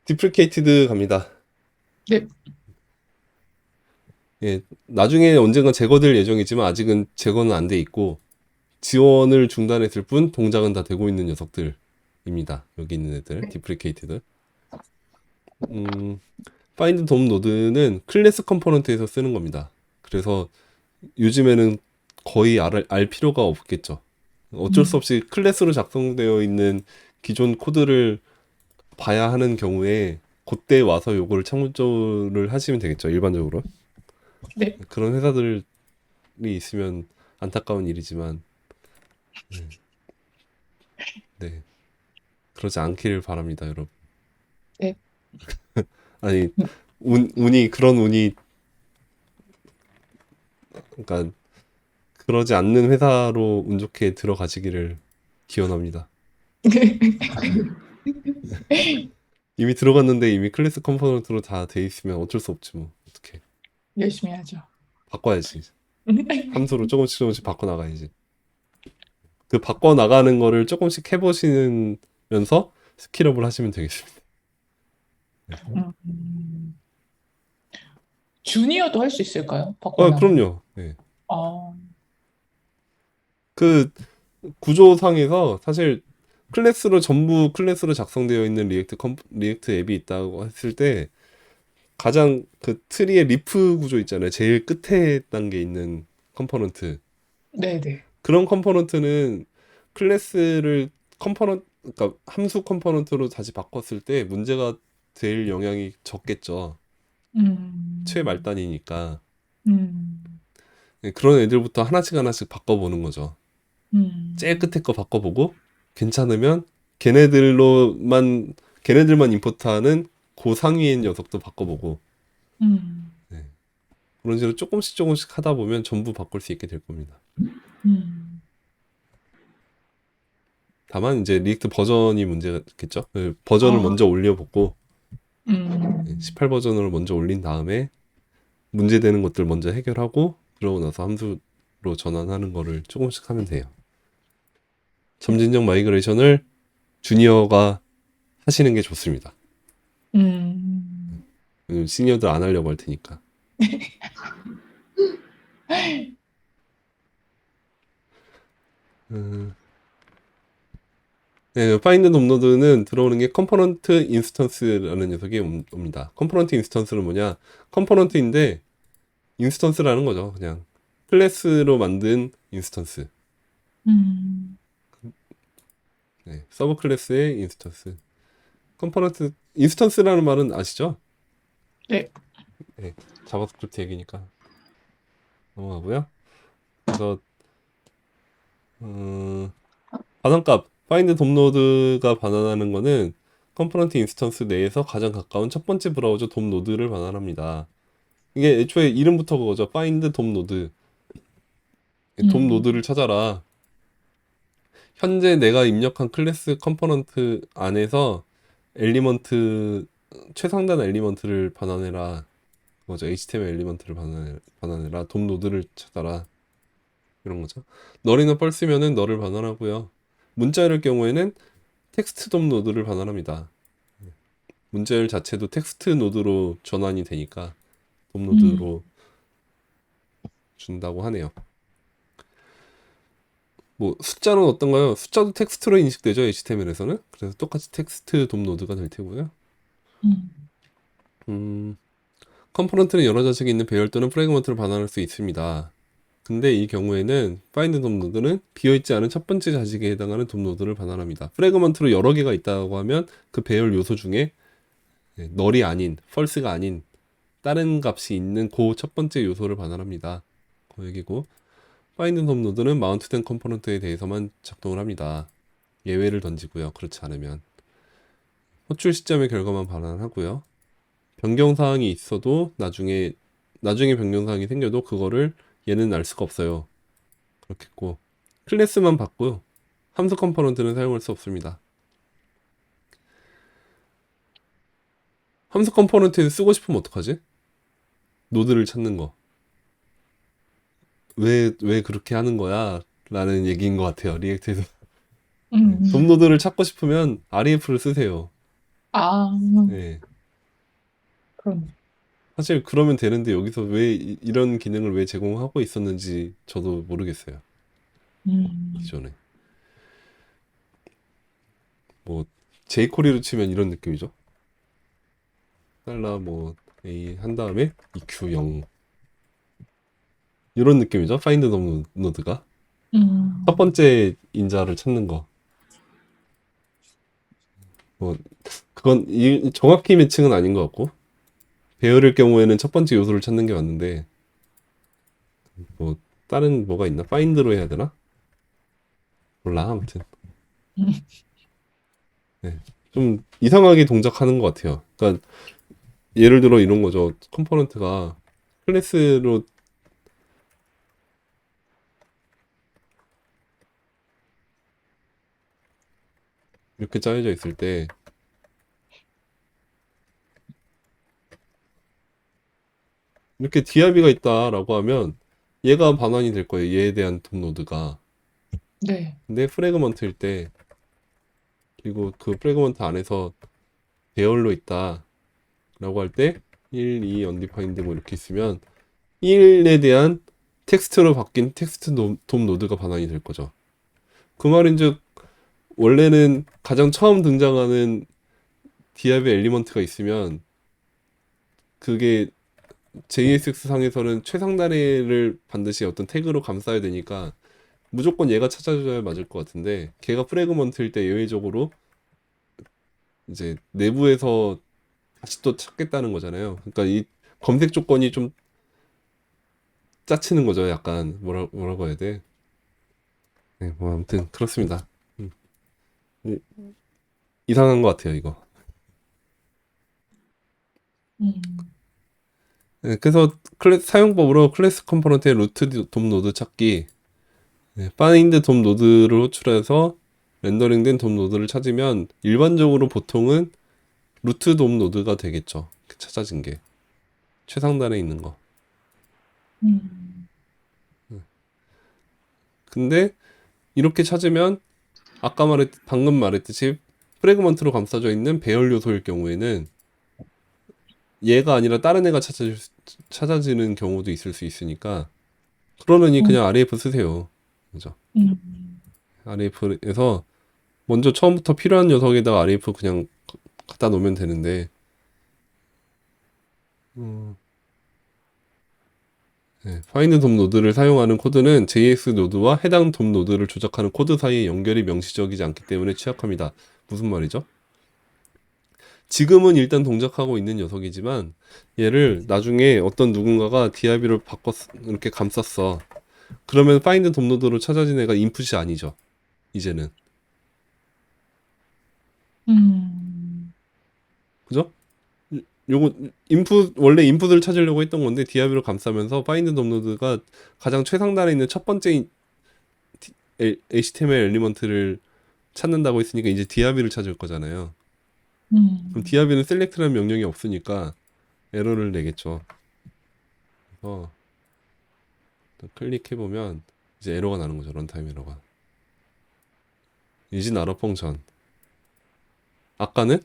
디프리케이티드 갑니다. 네. 예, 나중에 언젠가 제거될 예정이지만 아직은 제거는 안 돼 있고 지원을 중단했을 뿐 동작은 다 되고 있는 녀석들입니다. 여기 있는 애들, 디프리케이티드. 음, 파인드 돔 노드는 클래스 컴포넌트에서 쓰는 겁니다. 그래서 요즘에는 거의 알 필요가 없겠죠. 어쩔 수 음, 없이 클래스로 작성되어 있는 기존 코드를 봐야 하는 경우에 그때 와서 요거를 참고를 하시면 되겠죠. 일반적으로. 네. 그런 회사들이 있으면 안타까운 일이지만, 네. 그러지 않기를 바랍니다, 여러분. 네. 아니, 음, 그런 운이, 그러니까, 그러지 않는 회사로 운 좋게 들어가시기를 기원합니다. 이미 들어갔는데 이미 클래스 컴포넌트로 다 돼 있으면 어쩔 수 없지 뭐. 어떻게. 열심히 하죠. 바꿔야지. 함수로 조금씩 조금씩 바꿔나가야지. 그 바꿔나가는 거를 조금씩 해보시면서 스킬업을 하시면 되겠습니다. 음, 주니어도 할 수 있을까요? 바꿔나가는. 그럼요. 네. 아, 그 구조상에서 사실 전부 클래스로 작성되어 있는 리액트 앱이 있다고 했을 때 가장 그 트리의 리프 구조 있잖아요. 제일 끝에 단계 있는 컴포넌트. 네네. 그런 컴포넌트는 클래스를 그러니까 함수 컴포넌트로 다시 바꿨을 때 문제가 될 영향이 적겠죠. 음, 최말단이니까. 음, 네, 그런 애들부터 하나씩 하나씩 바꿔보는 거죠. 제일 음, 끝에 거 바꿔보고 괜찮으면 걔네들만 임포트하는 그 상위의 녀석도 바꿔보고 음, 네. 그런 식으로 조금씩 조금씩 하다 보면 전부 바꿀 수 있게 될 겁니다. 음, 다만 이제 리액트 버전이 문제겠죠. 그 버전을 아, 먼저 올려보고 음, 18 버전으로 먼저 올린 다음에 문제되는 것들 먼저 해결하고 그러고 나서 함수로 전환하는 거를 조금씩 하면 돼요. 네. 점진적 마이그레이션을 주니어가 하시는 게 좋습니다. 음, 시니어들 안 하려고 할 테니까. 음, 네, 파인드 업로드는 들어오는 게 컴포넌트 인스턴스라는 녀석이 옵니다. 컴포넌트 인스턴스는 뭐냐? 컴포넌트인데 인스턴스라는 거죠. 그냥 클래스로 만든 인스턴스. 음, 네, 서브 클래스의 인스턴스. 인스턴스라는 말은 아시죠? 네. 네, 자바스크립트 얘기니까 넘어가고요. 그래서 반환값 파인드 돔노드가 반환하는 거는 컴포넌트 인스턴스 내에서 가장 가까운 첫 번째 브라우저 돔노드를 반환합니다. 이게 애초에 이름부터 그거죠. find 돔 노드. 돔 음, 노드를 찾아라. 현재 내가 입력한 클래스 컴포넌트 안에서 엘리먼트 최상단 엘리먼트를 반환해라. 그거죠. HTML 엘리먼트를 반환해라. 돔 노드를 찾아라. 이런 거죠. 널이나 펄스면은 널을 반환하고요. 문자열 경우에는 텍스트 돔 노드를 반환합니다. 문자열 자체도 텍스트 노드로 전환이 되니까 돔 음, 노드로 준다고 하네요. 뭐 숫자는 어떤가요? 숫자도 텍스트로 인식되죠, HTML에서는. 그래서 똑같이 텍스트 돔 노드가 될 테고요. 음, 음, 컴포넌트는 여러 자식이 있는 배열 또는 프래그먼트를 반환할 수 있습니다. 근데 이 경우에는 파인드 돔 노드는 비어있지 않은 첫 번째 자식에 해당하는 돔 노드를 반환합니다. 프래그먼트로 여러 개가 있다고 하면 그 배열 요소 중에 널이 아닌, 펄스가 아닌 다른 값이 있는 그 첫 번째 요소를 반환합니다. 그 얘기고 파인드 돔 노드는 마운트된 컴포넌트에 대해서만 작동을 합니다. 예외를 던지고요. 그렇지 않으면 호출 시점의 결과만 반환하고요. 변경 사항이 있어도 나중에 변경 사항이 생겨도 그거를 얘는 알 수가 없어요. 그렇겠고 클래스만 받고요. 함수 컴포넌트는 사용할 수 없습니다. 함수 컴포넌트에 쓰고 싶으면 어떡하지? 노드를 찾는 거. 왜 그렇게 하는 거야? 라는 얘기인 것 같아요. 리액트에서. 돔 음, 노드를 찾고 싶으면 REF를 쓰세요. 아, 네. 그럼. 사실 그러면 되는데 여기서 왜 이런 기능을 왜 제공하고 있었는지 저도 모르겠어요. 음, 기존에. 뭐 jQuery로 치면 이런 느낌이죠. 달러 뭐 A 한 다음에 EQ 0 이런 느낌이죠. 파인드 노드가 첫 음, 번째 인자를 찾는 거. 뭐 그건 정확히 매칭은 아닌 것 같고 배열일 경우에는 첫 번째 요소를 찾는 게 맞는데 뭐 다른 뭐가 있나? 파인드로 해야 되나? 몰라 아무튼 음, 네. 좀 이상하게 동작하는 것 같아요. 그러니까 예를 들어 이런 거죠. 컴포넌트가 클래스로 이렇게 짜여져 있을 때 이렇게 diab가 있다라고 하면 얘가 반환이 될 거예요. 얘에 대한 돔 노드가. 네. 근데 프래그먼트일 때 그리고 그 프래그먼트 안에서 배열로 있다라고 할 때 1, 2, undefined 뭐 이렇게 있으면 1에 대한 텍스트로 바뀐 텍스트 돔 노드가 반환이 될 거죠. 그 말인즉 원래는 가장 처음 등장하는 diab의 엘리먼트가 있으면 그게 JSX 상에서는 최상단위를 반드시 어떤 태그로 감싸야 되니까 무조건 얘가 찾아줘야 맞을 것 같은데 걔가 프래그먼트일 때 예외적으로 이제 내부에서 다시 또 찾겠다는 거잖아요. 그러니까 이 검색 조건이 좀 짜치는 거죠. 약간 뭐라고 해야 돼? 네, 뭐 아무튼 그렇습니다. 음, 이- 이상한 것 같아요, 이거. 음, 네, 그래서 사용법으로 클래스 컴포넌트의 루트 돔 노드 찾기, 네, 파인드 돔 노드를 호출해서 렌더링된 돔 노드를 찾으면 일반적으로 보통은 루트 돔 노드가 되겠죠. 찾아진 게 최상단에 있는 거. 음, 근데 이렇게 찾으면 아까 방금 말했듯이 프래그먼트로 감싸져 있는 배열 요소일 경우에는 얘가 아니라 다른 애가 찾아지는 경우도 있을 수 있으니까 그러려니 음, 그냥 RF 쓰세요. 그죠? 음, RF에서 먼저 처음부터 필요한 녀석에다가 RF 그냥 갖다 놓으면 되는데 네, 파인드 돔 노드를 사용하는 코드는 JS 노드와 해당 돔 노드를 조작하는 코드 사이의 연결이 명시적이지 않기 때문에 취약합니다. 무슨 말이죠? 지금은 일단 동작하고 있는 녀석이지만 얘를 나중에 어떤 누군가가 DIB로 이렇게 감쌌어. 그러면 파인드 돔 노드로 찾아진 애가 인풋이 아니죠. 이제는. 그죠? 요거 원래 인풋을 찾으려고 했던 건데 DIB로 감싸면서 파인드 돔 노드가 가장 최상단에 있는 첫 번째 HTML 엘리먼트를 찾는다고 했으니까 이제 디아비를 찾을 거잖아요. 그럼 음, 디아비는 셀렉트라는 명령이 없으니까 에러를 내겠죠. 그래서 클릭해 보면 이제 에러가 나는 거죠. 런타임 에러가. 이진 아러 펑션. 아까는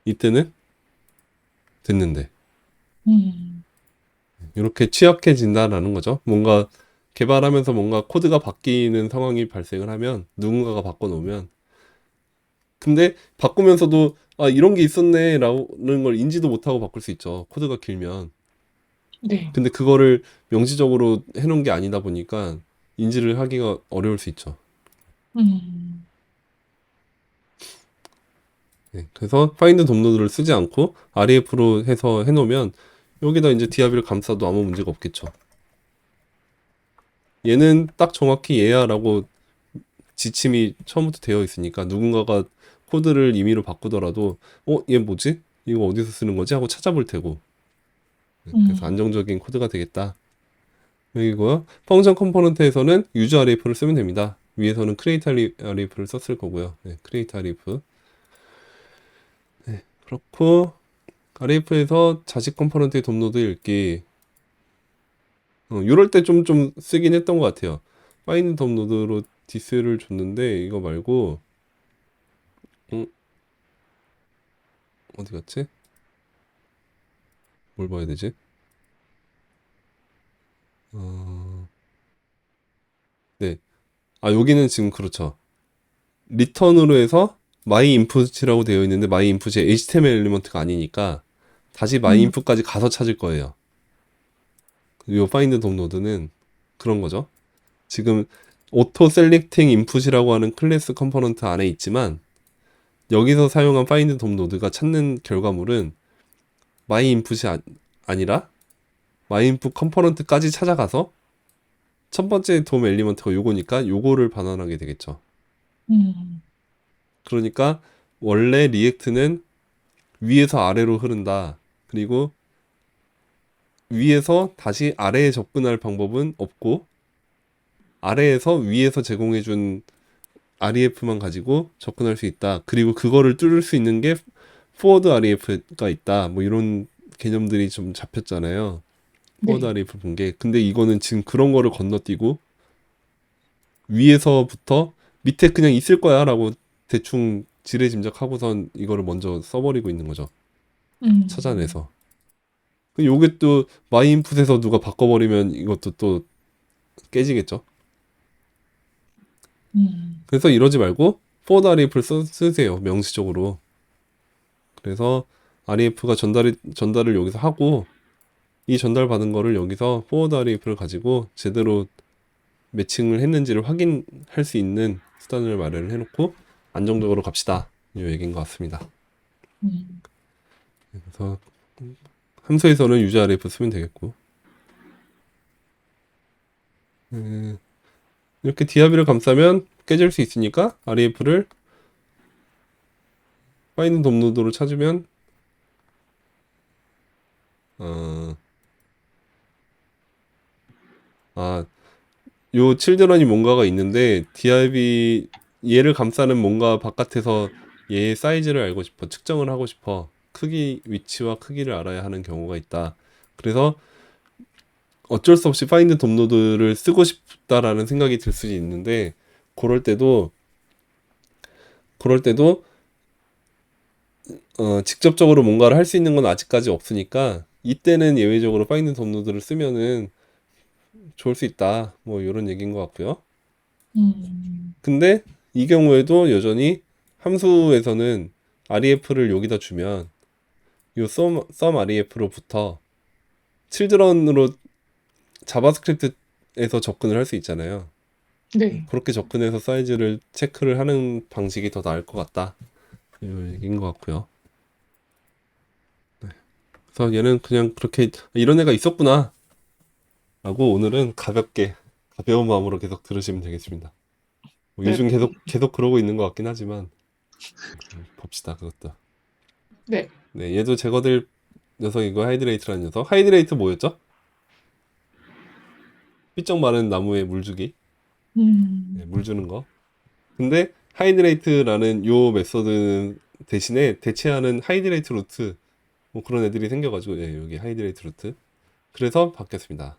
이때는 됐는데 음, 이렇게 취약해진다라는 거죠. 뭔가 개발하면서 뭔가 코드가 바뀌는 상황이 발생을 하면 누군가가 바꿔놓으면 근데 바꾸면서도 아 이런 게 있었네라는 걸 인지도 못하고 바꿀 수 있죠. 코드가 길면. 네. 근데 그거를 명시적으로 해놓은 게 아니다 보니까 인지를 하기가 어려울 수 있죠. 음, 네, 그래서 파인드 돔노드를 쓰지 않고 REF로 해서 해놓으면 여기다 이제 디아비를 감싸도 아무 문제가 없겠죠. 얘는 딱 정확히 얘야라고 지침이 처음부터 되어 있으니까 누군가가 코드를 임의로 바꾸더라도 얘 뭐지? 이거 어디서 쓰는 거지? 하고 찾아볼 테고. 네, 그래서 음, 안정적인 코드가 되겠다. 여기고요. 펑션 컴포넌트에서는 유저 REF를 쓰면 됩니다. 위에서는 create REF를 썼을 거고요. 네, create REF. 그렇고 REF에서 자식 컴포넌트의 돔노드 읽기. 이럴 때 좀 쓰긴 했던 것 같아요. 파인드 돔노드로 디스를 줬는데 이거 말고 어디 갔지? 뭘 봐야 되지? 어, 네. 아, 여기는 지금 그렇죠. 리턴으로 해서 my input이라고 되어 있는데 my input이 HTML 엘리먼트가 아니니까 다시 my 음, input까지 가서 찾을 거예요. 요 find DOM 노드는 그런 거죠. 지금 auto selecting input이라고 하는 클래스 컴포넌트 안에 있지만 여기서 사용한 find DOM 노드가 찾는 결과물은 my input이 아니라 my input 컴포넌트까지 찾아가서 첫 번째 DOM 엘리먼트가 요거니까 요거를 반환하게 되겠죠. 음, 그러니까 원래 리액트는 위에서 아래로 흐른다. 그리고 위에서 다시 아래에 접근할 방법은 없고 아래에서 위에서 제공해준 REF만 가지고 접근할 수 있다. 그리고 그거를 뚫을 수 있는 게 포워드 REF가 있다. 뭐 이런 개념들이 좀 잡혔잖아요. 포워드 네. REF 본 게. 근데 이거는 지금 그런 거를 건너뛰고 위에서부터 밑에 그냥 있을 거야 라고 대충 지레짐작하고선 이거를 먼저 써버리고 있는 거죠. 음, 찾아내서. 요게 또 마이인풋에서 누가 바꿔버리면 이것도 또 깨지겠죠. 음, 그래서 이러지 말고 forward REF를 쓰세요. 명시적으로. 그래서 REF가 전달을 여기서 하고 이 전달받은 거를 여기서 forward REF를 가지고 제대로 매칭을 했는지를 확인할 수 있는 수단을 마련을 해놓고 안정적으로 갑시다. 이 얘기인 것 같습니다. 음, 그래서 함수에서는 use REF 쓰면 되겠고 이렇게 diab를 감싸면 깨질 수 있으니까 REF를 파이는 돔노드로 찾으면 어, 아, 요 칠드런이 뭔가가 있는데 div 얘를 감싸는 뭔가 바깥에서 얘의 사이즈를 알고 싶어 측정을 하고 싶어 크기 위치와 크기를 알아야 하는 경우가 있다. 그래서 어쩔 수 없이 파인드 돔노드를 쓰고 싶다라는 생각이 들 수 있는데 그럴 때도 그럴 때도 직접적으로 뭔가를 할 수 있는 건 아직까지 없으니까 이때는 예외적으로 파인드 돔노드를 쓰면은 좋을 수 있다. 뭐 이런 얘기인 것 같고요. 음, 근데 이 경우에도 여전히 함수에서는 REF를 여기다 주면 이 sum REF로부터 children으로 자바스크립트에서 접근을 할 수 있잖아요. 네. 그렇게 접근해서 사이즈를 체크를 하는 방식이 더 나을 것 같다. 이 얘기인 것 같고요. 그래서 얘는 그냥 그렇게 이런 애가 있었구나 라고 오늘은 가벼운 마음으로 계속 들으시면 되겠습니다. 뭐 네. 요즘 계속 그러고 있는 것 같긴 하지만 봅시다 그것도. 네. 네, 얘도 제거될 녀석이고 하이드레이트라는 녀석. 하이드레이트 뭐였죠? 삐쩍 마른 나무에 물 주기. 네, 음, 물 주는 거. 근데 하이드레이트라는 요 메소드 대신에 대체하는 하이드레이트 루트 뭐 그런 애들이 생겨가지고 예, 여기 하이드레이트 루트. 그래서 바뀌었습니다.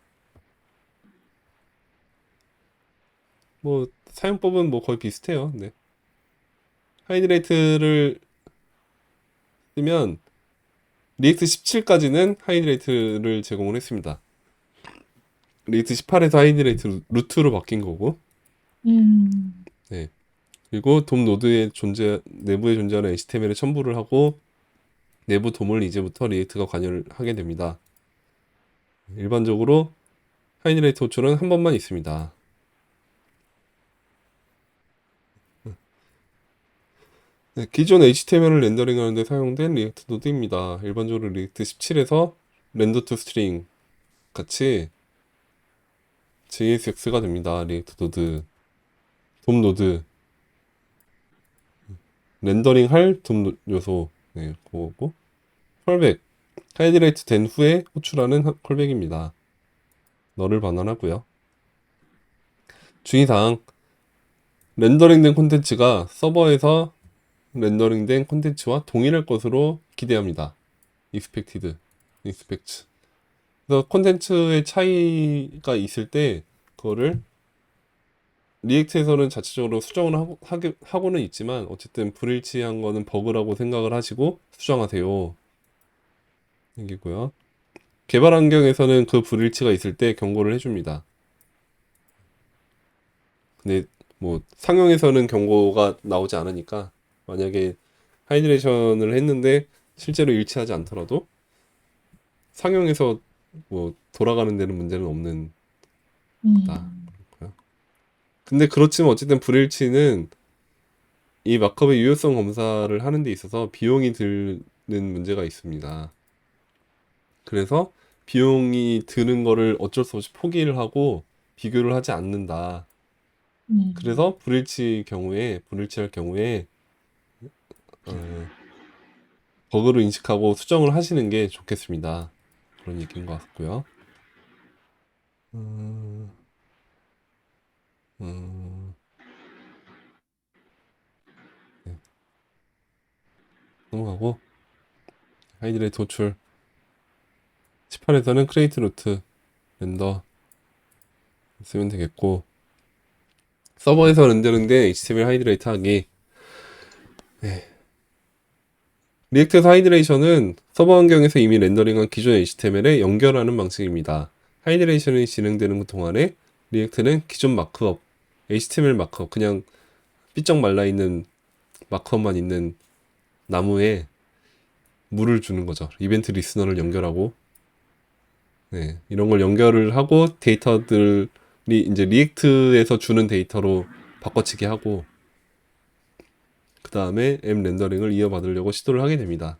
뭐 사용법은 뭐 거의 비슷해요. 네. 하이드레이트를 쓰면 리액트 17까지는 하이드레이트를 제공을 했습니다. 리액트 18에서 하이드레이트 루트로 바뀐 거고. 음, 네. 그리고 돔 노드의 내부에 존재하는 HTML에 첨부를 하고 내부 돔을 이제부터 리액트가 관여를 하게 됩니다. 일반적으로 하이드레이트 호출은 한 번만 있습니다. 네, 기존 HTML을 렌더링하는 데 사용된 리액트 노드입니다. 일반적으로 리액트 17에서 렌더 투 스트링 같이 JSX가 됩니다. 리액트 노드, 돔 노드, 렌더링 할 돔 요소, 네, 그거고 컬백, 하이드레이트 된 후에 호출하는 컬백입니다. 너를 반환하고요. 주의사항, 렌더링된 콘텐츠가 서버에서 렌더링된 콘텐츠와 동일할 것으로 기대합니다. expect. 그래서 콘텐츠의 차이가 있을 때 그거를 리액트에서는 자체적으로 수정을 하고는 있지만 어쨌든 불일치한 거는 버그라고 생각을 하시고 수정하세요. 여기고요. 개발 환경에서는 그 불일치가 있을 때 경고를 해줍니다. 근데 뭐 상용에서는 경고가 나오지 않으니까 만약에 하이드레이션을 했는데 실제로 일치하지 않더라도 상용에서 뭐 돌아가는 데는 문제는 없는 거다. 음, 근데 그렇지만 어쨌든 불일치는 이 마크업의 유효성 검사를 하는 데 있어서 비용이 드는 문제가 있습니다. 그래서 비용이 드는 거를 어쩔 수 없이 포기를 하고 비교를 하지 않는다. 그래서 불일치할 경우에 어, 버그를 인식하고 수정을 하시는 게 좋겠습니다. 그런 얘기인 것 같고요. 음, 음, 네, 넘어가고 아이들의 도출 18에서는 크레이트 루트 렌더 쓰면 되겠고 서버에서 렌더링된 HTML 하이드레이트 하기. 리액트에서 하이드레이션은 서버 환경에서 이미 렌더링한 기존 HTML에 연결하는 방식입니다. 하이드레이션이 진행되는 동안에 리액트는 기존 마크업, HTML 마크업, 그냥 삐쩍 말라있는 마크업만 있는 나무에 물을 주는 거죠. 이벤트 리스너를 연결하고, 네, 이런 걸 연결을 하고 데이터들이 이제 리액트에서 주는 데이터로 바꿔치기 하고, 그 다음에 앱 렌더링을 이어받으려고 시도를 하게 됩니다.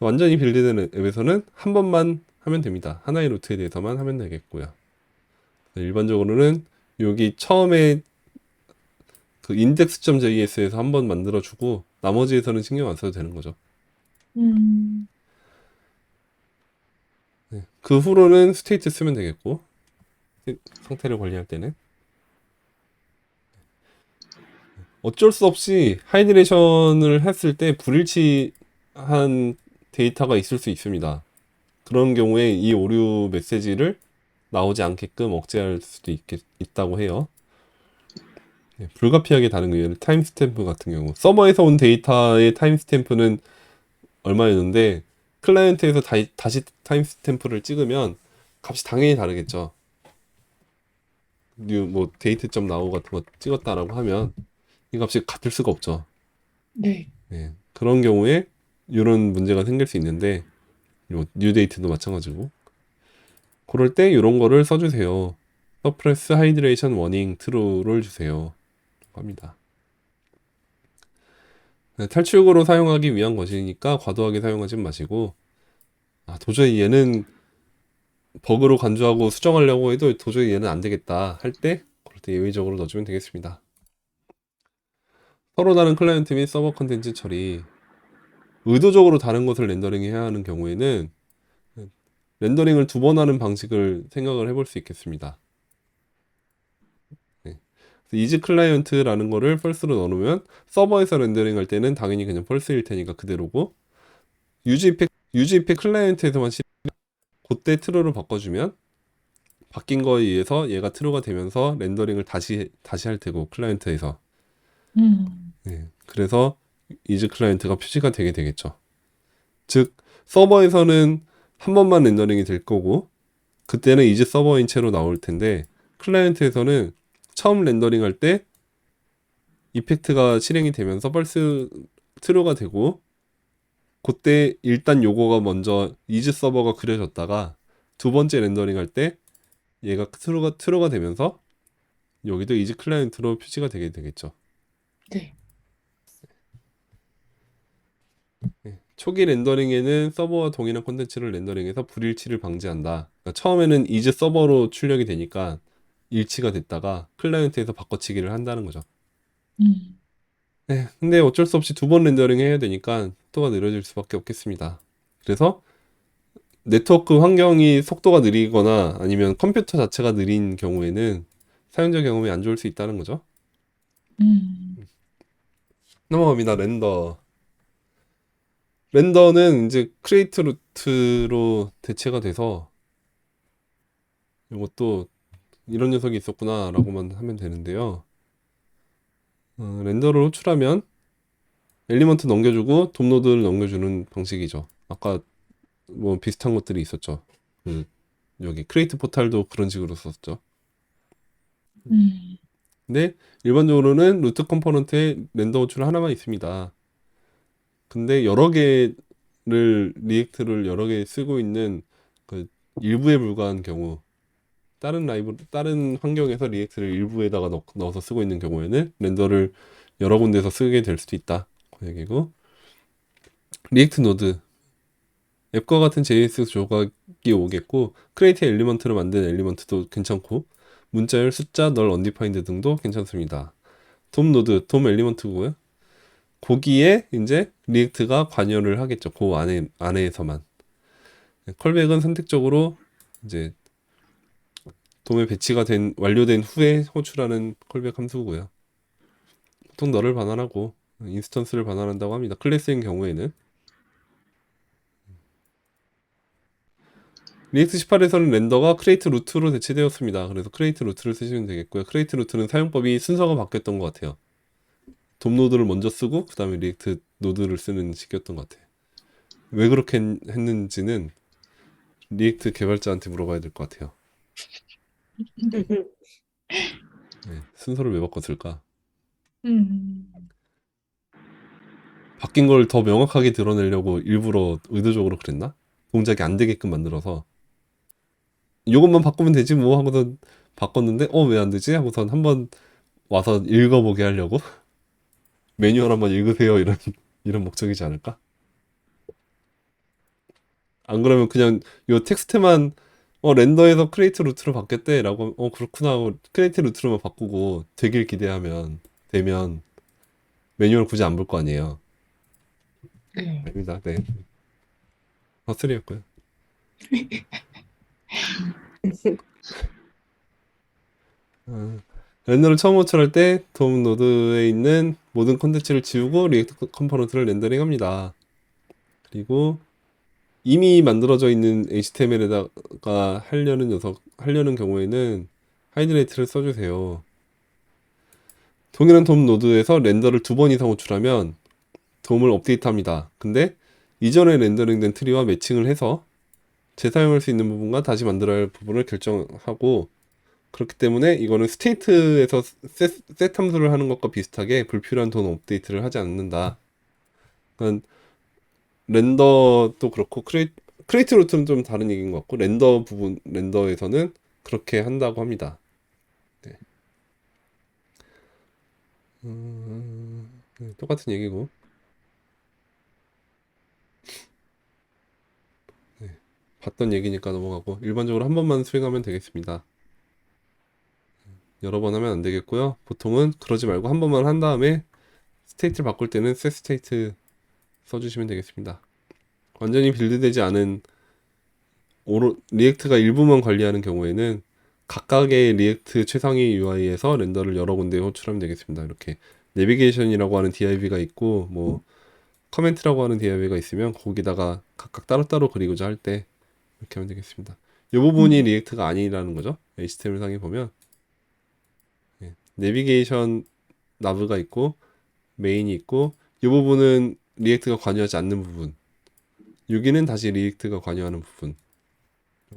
완전히 빌드된 앱에서는 한 번만 하면 됩니다. 하나의 루트에 대해서만 하면 되겠고요. 일반적으로는 여기 처음에 그 index.js에서 한 번 만들어주고 나머지에서는 신경 안 써도 되는 거죠. 음, 네. 그 후로는 스테이트 쓰면 되겠고 상태를 관리할 때는 어쩔 수 없이 하이드레이션을 했을 때 불일치한 데이터가 있을 수 있습니다. 그런 경우에 이 오류 메시지를 나오지 않게끔 억제할 수도 있다고 해요. 네, 불가피하게 다른 의외로 타임스탬프 같은 경우 서버에서 온 데이터의 타임스탬프는 얼마였는데 클라이언트에서 다시 타임스탬프를 찍으면 값이 당연히 다르겠죠. 뭐 데이트.나오 나오 같은 거 찍었다라고 하면 이 값이 같을 수가 없죠. 네. 네, 그런 경우에 이런 문제가 생길 수 있는데 뉴 데이트도 마찬가지고 그럴 때 이런 거를 써주세요. 서프레스 하이드레이션 워닝 트루를 주세요. 합니다. 네, 탈출구로 사용하기 위한 것이니까 과도하게 사용하지 마시고 도저히 얘는 버그로 간주하고 수정하려고 해도 도저히 얘는 안 되겠다 할 때 그럴 때 예외적으로 넣어주면 되겠습니다. 서로 다른 클라이언트 및 서버 컨텐츠 처리 의도적으로 다른 것을 렌더링해야 하는 경우에는 렌더링을 두 번 하는 방식을 생각을 해볼 수 있겠습니다. 네. 이즈 클라이언트라는 거를 펄스로 넣어놓으면 서버에서 렌더링 할 때는 당연히 그냥 펄스일 테니까 그대로고 유즈 이펙 클라이언트에서만 그때 트루로 바꿔주면 바뀐 거에 의해서 얘가 트루가 되면서 렌더링을 다시 할 테고 클라이언트에서 네. 그래서 이즈 클라이언트가 표시가 되게 되겠죠. 즉 서버에서는 한 번만 렌더링이 될 거고 그때는 이즈 서버인 채로 나올 텐데 클라이언트에서는 처음 렌더링 할 때 이펙트가 실행이 되면서 펄스 트루가 되고 그때 일단 요거가 먼저 이즈 서버가 그려졌다가 두 번째 렌더링 할 때 얘가 트루가 되면서 여기도 이즈 클라이언트로 표시가 되게 되겠죠. 네. 네. 초기 렌더링에는 서버와 동일한 콘텐츠를 렌더링해서 불일치를 방지한다. 그러니까 처음에는 이즈 서버로 출력이 되니까 일치가 됐다가 클라이언트에서 바꿔치기를 한다는 거죠. 음, 네, 근데 어쩔 수 없이 두 번 렌더링 해야 되니까 속도가 느려질 수밖에 없겠습니다. 그래서 네트워크 환경이 속도가 느리거나 아니면 컴퓨터 자체가 느린 경우에는 사용자 경험이 안 좋을 수 있다는 거죠. 음, 넘어갑니다. 렌더는 이제 크리에이트 루트로 대체가 돼서 이것도 이런 녀석이 있었구나 라고만 하면 되는데요. 렌더를 호출하면 엘리먼트 넘겨주고 돔 노드를 넘겨주는 방식이죠. 아까 뭐 비슷한 것들이 있었죠. 그 여기 크리에이트 포탈도 그런 식으로 썼죠. 음, 근데 일반적으로는 루트 컴포넌트에 렌더 호출 하나만 있습니다. 근데 여러 개를 리액트를 여러 개 쓰고 있는 그 일부에 불과한 경우 다른 환경에서 리액트를 일부에다가 넣어서 쓰고 있는 경우에는 렌더를 여러 군데서 쓰게 될 수도 있다. 그 얘기고 리액트 노드 앱과 같은 JS 조각이 오겠고 크리에이트 엘리먼트를 만든 엘리먼트도 괜찮고 문자열, 숫자, 널, 언디파인드 등도 괜찮습니다. 돔 노드, 돔 엘리먼트고요. 거기에 이제 리액트가 관여를 하겠죠. 그 안에서만. 컬백은 선택적으로 이제 돔에 배치가 완료된 후에 호출하는 컬백 함수고요. 보통 널을 반환하고 인스턴스를 반환한다고 합니다. 클래스인 경우에는 리액트 18에서는 렌더가 크레이트 루트로 대체되었습니다. 그래서 크레이트 루트를 쓰시면 되겠고요. 크레이트 루트는 사용법이 순서가 바뀌었던 것 같아요. 돔 노드를 먼저 쓰고 그 다음에 리액트 노드를 쓰는 식이었던 것 같아요. 왜 그렇게 했는지는 리액트 개발자한테 물어봐야 될 것 같아요. 네, 순서를 왜 바꿨을까? 음, 바뀐 걸 더 명확하게 드러내려고 일부러 의도적으로 그랬나? 동작이 안 되게끔 만들어서 이것만 바꾸면 되지 뭐 하고서 바꿨는데 왜 안 되지? 하고선 한번 와서 읽어보게 하려고 매뉴얼 한번 읽으세요 이런 목적이지 않을까? 안 그러면 그냥 요 텍스트만 렌더에서 크리에이트 루트로 바뀌었대 라고 그렇구나 하고 크리에이트 루트로만 바꾸고 되길 되면 매뉴얼 굳이 안 볼 거 아니에요. 네. 아닙니다. 네. 헛소리였고요. 어, 렌더를 처음 호출할 때 돔 노드에 있는 모든 콘텐츠를 지우고 리액트 컴포넌트를 렌더링합니다. 그리고 이미 만들어져 있는 HTML에다가 하려는 경우에는 하이드레이트를 써주세요. 동일한 돔 노드에서 렌더를 2번 이상 호출하면 돔을 업데이트합니다. 근데 이전에 렌더링된 트리와 매칭을 해서 재사용할 수 있는 부분과 다시 만들어야 할 부분을 결정하고 그렇기 때문에 이거는 스테이트에서 셋 함수를 하는 것과 비슷하게 불필요한 돈 업데이트를 하지 않는다. 그러니까 렌더도 그렇고 크레이트 루트는 좀 다른 얘기인 것 같고 렌더에서는 그렇게 한다고 합니다. 네. 네, 똑같은 얘기고 봤던 얘기니까 넘어가고 일반적으로 한 번만 수행하면 되겠습니다. 여러 번 하면 안 되겠고요. 보통은 그러지 말고 한 번만 한 다음에 스테이트를 바꿀 때는 셋 스테이트 써주시면 되겠습니다. 완전히 빌드되지 않은 리액트가 일부만 관리하는 경우에는 각각의 리액트 최상위 UI에서 렌더를 여러 군데에 호출하면 되겠습니다. 이렇게 내비게이션이라고 하는 DIV가 있고 뭐 커멘트라고 하는 DIV가 있으면 거기다가 각각 따로따로 그리고자 할 때 이렇게 하면 되겠습니다. 이 부분이 음, 리액트가 아니라는 거죠. HTML 상에 보면 내비게이션 나브가 있고 메인이 있고 이 부분은 리액트가 관여하지 않는 부분 여기는 다시 리액트가 관여하는 부분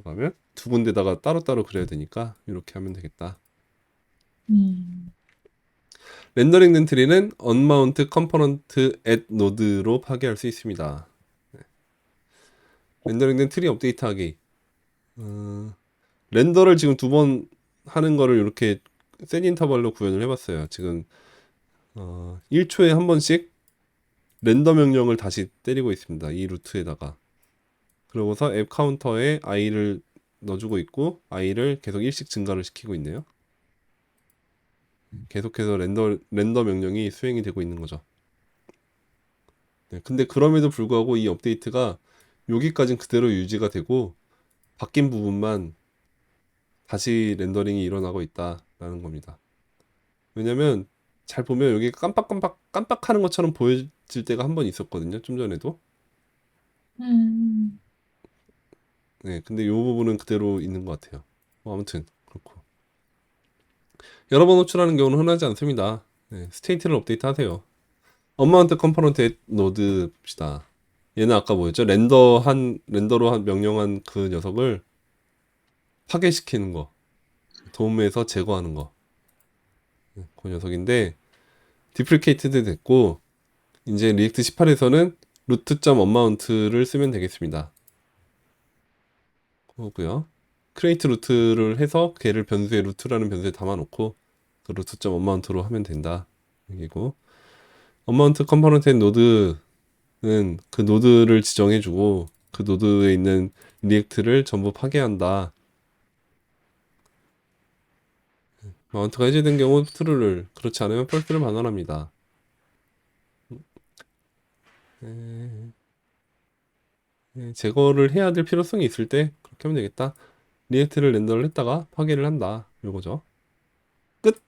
그러면 두 군데다가 따로따로 그려야 되니까 이렇게 하면 되겠다. 음, 렌더링된 트리는 unmount component at node로 파괴할 수 있습니다. 렌더링된 트리 업데이트하기 렌더를 지금 2번 하는 거를 이렇게 셋 인터벌로 구현을 해봤어요. 지금 1초에 한 번씩 렌더 명령을 다시 때리고 있습니다. 이 루트에다가 그러고서 앱 카운터에 i를 넣어주고 있고 i를 계속 1씩 증가를 시키고 있네요. 계속해서 렌더 명령이 수행이 되고 있는 거죠. 네, 근데 그럼에도 불구하고 이 업데이트가 여기까지는 그대로 유지가 되고 바뀐 부분만 다시 렌더링이 일어나고 있다라는 겁니다. 왜냐면 잘 보면 여기 깜빡하는 것처럼 보여질 때가 한 번 있었거든요. 좀 전에도. 음, 네, 근데 이 부분은 그대로 있는 것 같아요. 아무튼 그렇고 여러 번 호출하는 경우는 흔하지 않습니다. 네, 스테이트를 업데이트 하세요. 언마운트 컴포넌트 노드 봅시다. 얘는 아까 뭐였죠? 렌더로 한 명령한 그 녀석을 파괴시키는 거. 도움에서 제거하는 거. 그 녀석인데, 디프리케이트드 됐고, 이제 리액트 18에서는 root.onmount를 쓰면 되겠습니다. 그거고요. 크리에이트 루트를 해서 걔를 변수에 루트라는 변수에 담아놓고 그 root.onmount로 하면 된다. 여기고 onmount 컴포넌트 노드는 그 노드를 지정해주고 그 노드에 있는 리액트를 전부 파괴한다. 마운트가 해제된 경우 true를, 그렇지 않으면 false를 반환합니다. 제거를 해야 될 필요성이 있을 때 그렇게 하면 되겠다. 리액트를 렌더를 했다가 파괴를 한다. 요거죠. 끝!